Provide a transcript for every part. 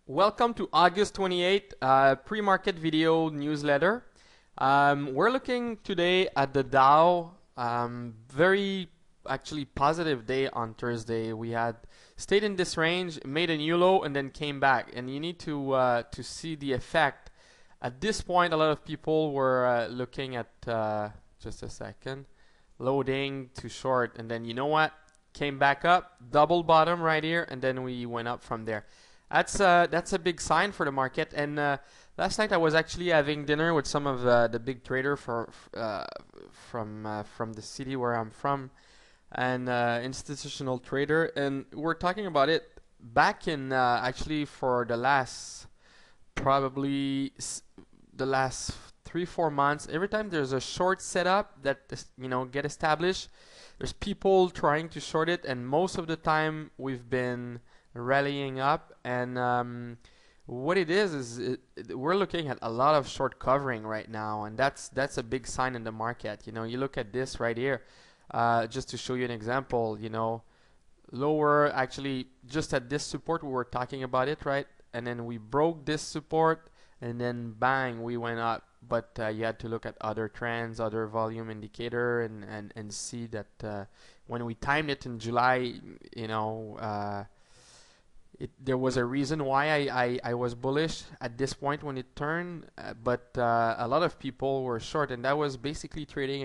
Welcome to August 28th pre-market video newsletter. We're looking today at the Dow. Very actually positive day on Thursday. We had stayed in this range, made a new low, and then came back. And you need to see the effect. At this point, a lot of people were looking at just a second, loading to short, and then you know what? Came back up, double bottom right here, and then we went up from there. That's a big sign for the market. And last night I was actually having dinner with some of the big trader from the city where I'm from, and institutional trader, and we're talking about it back in actually for the last probably the last 3-4 months. Every time there's a short setup that get established, there's people trying to short it, and most of the time we've been rallying up. And what it is we're looking at a lot of short covering right now, and that's a big sign in the market. You look at this right here, just to show you an example. Lower, actually just at this support we were talking about it, right? And then we broke this support, and then bang, we went up. But you had to look at other trends, other volume indicator, and see that when we timed it in July, there was a reason why I was bullish at this point when it turned, but a lot of people were short, and that was basically trading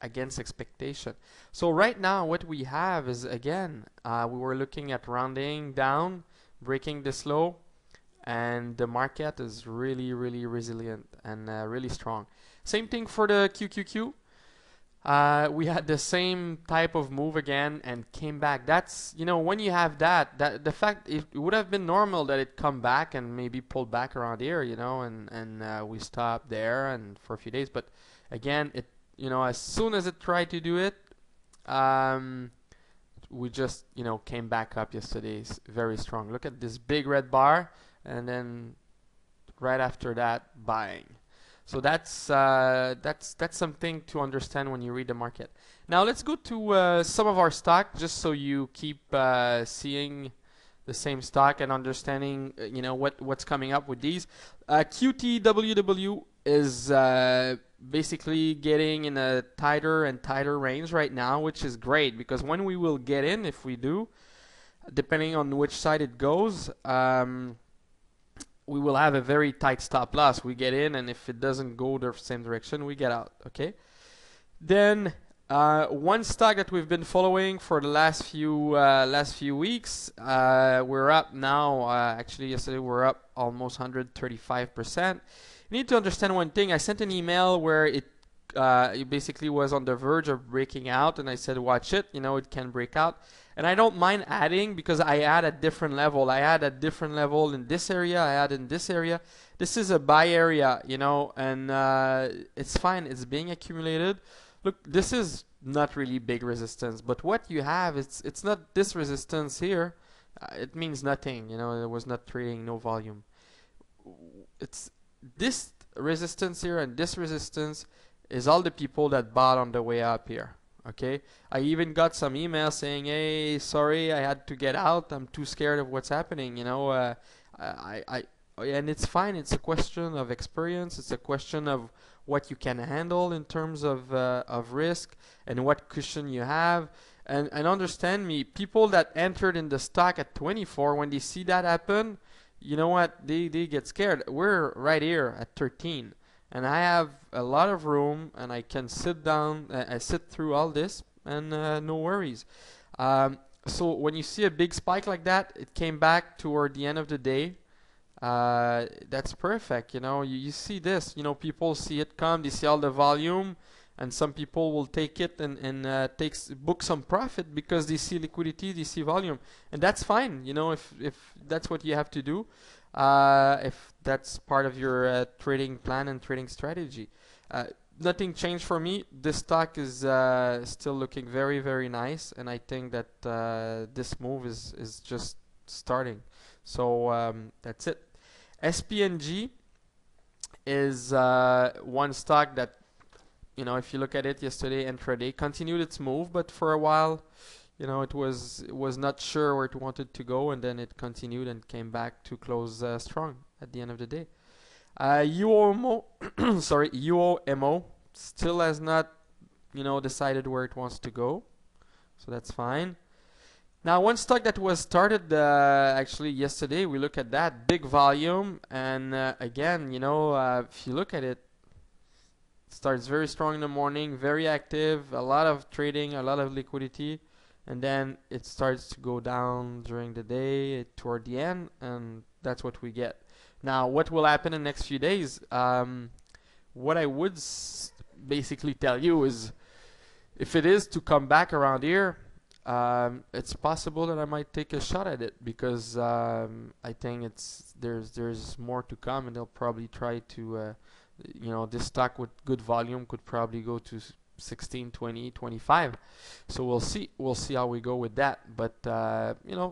against expectation. So right now what we have is, again, we were looking at rounding down, breaking this low, and the market is really, really resilient and really strong. Same thing for the QQQ. We had the same type of move again and came back. That's, when you have that the fact, it would have been normal that it come back and maybe pull back around here, and we stopped there and for a few days. But again, as soon as it tried to do it, we just, came back up yesterday. It's very strong. Look at this big red bar, and then right after that, buying. So that's something to understand when you read the market. Now let's go to some of our stock, just so you keep seeing the same stock and understanding what's coming up with these. QTWW is basically getting in a tighter and tighter range right now, which is great, because when we will get in, if we do, depending on which side it goes, we will have a very tight stop loss. We get in, and if it doesn't go the same direction, we get out. Okay. Then one stock that we've been following for the last few weeks, we're up now. Actually, yesterday we're up almost 135%. You need to understand one thing. I sent an email where it basically was on the verge of breaking out, and I said, watch it. It can break out. And I don't mind adding, because I add at different level. I add at different level in this area. I add in this area. This is a buy area, and it's fine. It's being accumulated. Look, this is not really big resistance, but what you have, it's not this resistance here. It means nothing. It was not trading, no volume. It's this resistance here, and this resistance is all the people that bought on the way up here. Okay, I even got some emails saying, hey, sorry, I had to get out, I'm too scared of what's happening. And it's fine. It's a question of experience. It's a question of what you can handle in terms of risk, and what cushion you have. And understand me, people that entered in the stock at 24, when they see that happen, you know what, they get scared. We're right here at 13. And I have a lot of room, and I can sit down, I sit through all this, and no worries. So when you see a big spike like that, it came back toward the end of the day. That's perfect. You see this. People see it come, they see all the volume, and some people will take it and book some profit because they see liquidity, they see volume, and that's fine. If that's what you have to do. If that's part of your trading plan and trading strategy. Nothing changed for me. This stock is still looking very, very nice, and I think that this move is just starting. So that's it. SPNG is one stock that, if you look at it yesterday, intraday continued its move, but for a while, it was not sure where it wanted to go, and then it continued and came back to close strong at the end of the day. UOMO, sorry, UOMO still has not, decided where it wants to go, so that's fine. Now, one stock that was started actually yesterday, we look at that big volume, and again, if you look at it, starts very strong in the morning, very active, a lot of trading, a lot of liquidity, and then it starts to go down during the day toward the end, and that's what we get. Now, what will happen in the next few days? What I would basically tell you is, if it is to come back around here, it's possible that I might take a shot at it, because I think there's more to come, and they'll probably try to this stock with good volume could probably go to 16, 20, 25. So we'll see how we go with that. But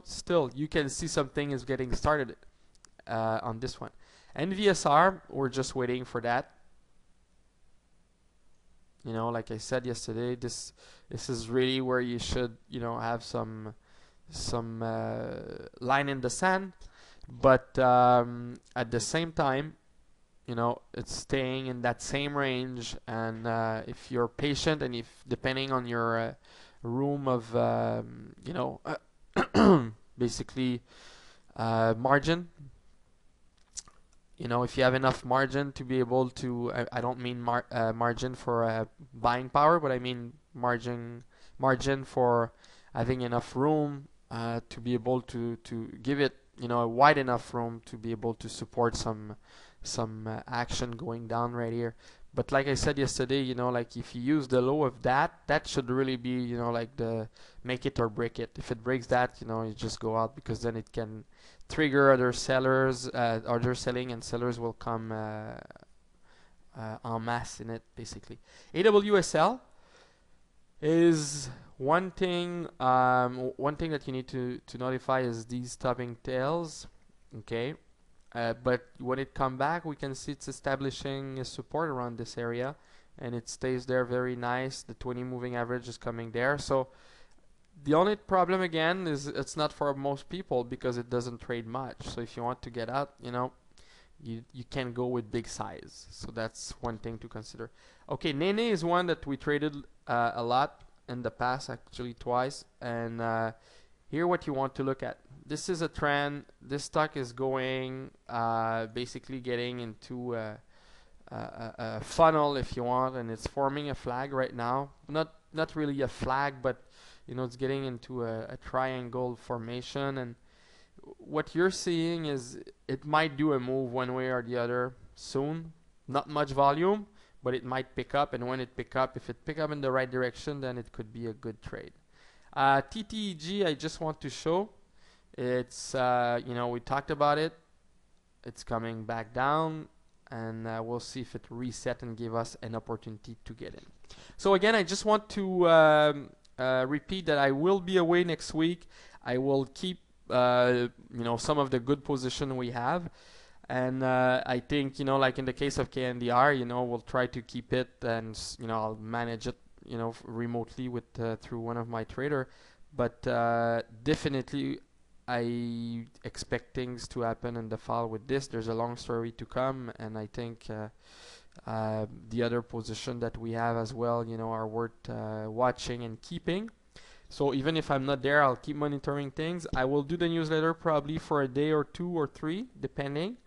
still, you can see something is getting started on this one. NVSR, we're just waiting for that. Like I said yesterday, this is really where you should have some line in the sand, but at the same time, it's staying in that same range, and if you're patient, and if depending on your room of basically margin, if you have enough margin to be able to, I don't mean margin for buying power, but I mean margin for having enough room to be able to give it a wide enough room to be able to support some action going down right here. But like I said yesterday, like if you use the low of that should really be like the make it or break it. If it breaks that, you just go out, because then it can trigger other sellers, other selling, and sellers will come en masse in it, basically. AWSL is one thing that you need to notify is these topping tails, okay? But when it come back, we can see it's establishing a support around this area, and it stays there very nice. The 20 moving average is coming there. So the only problem again is it's not for most people, because it doesn't trade much. So if you want to get out, you can go with big size. So that's one thing to consider. Okay, Nene is one that we traded a lot in the past, actually twice. And here what you want to look at. This is a trend. This stock is going basically getting into a funnel, if you want, and it's forming a flag right now. Not really a flag, but it's getting into a triangle formation, and what you're seeing is it might do a move one way or the other soon. Not much volume, but it might pick up, and when it pick up, if it pick up in the right direction, then it could be a good trade. TTEG, I just want to show. It's we talked about it. It's coming back down, and we'll see if it reset and give us an opportunity to get in. So again, I just want to repeat that I will be away next week. I will keep some of the good position we have, and I think like in the case of KNDR, we'll try to keep it, and I'll manage it remotely with through one of my trader. But definitely I expect things to happen in the fall with this. There's a long story to come, and I think the other position that we have as well are worth watching and keeping. So even if I'm not there, I'll keep monitoring things. I will do the newsletter probably for a day or 2 or 3, depending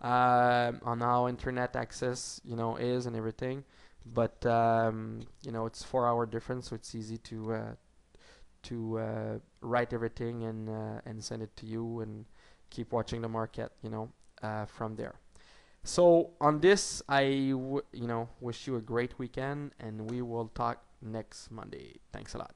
on how internet access is and everything. But it's 4-hour difference, so it's easy to write everything and send it to you, and keep watching the market from there. So on this, I wish you a great weekend, and we will talk next Monday. Thanks a lot.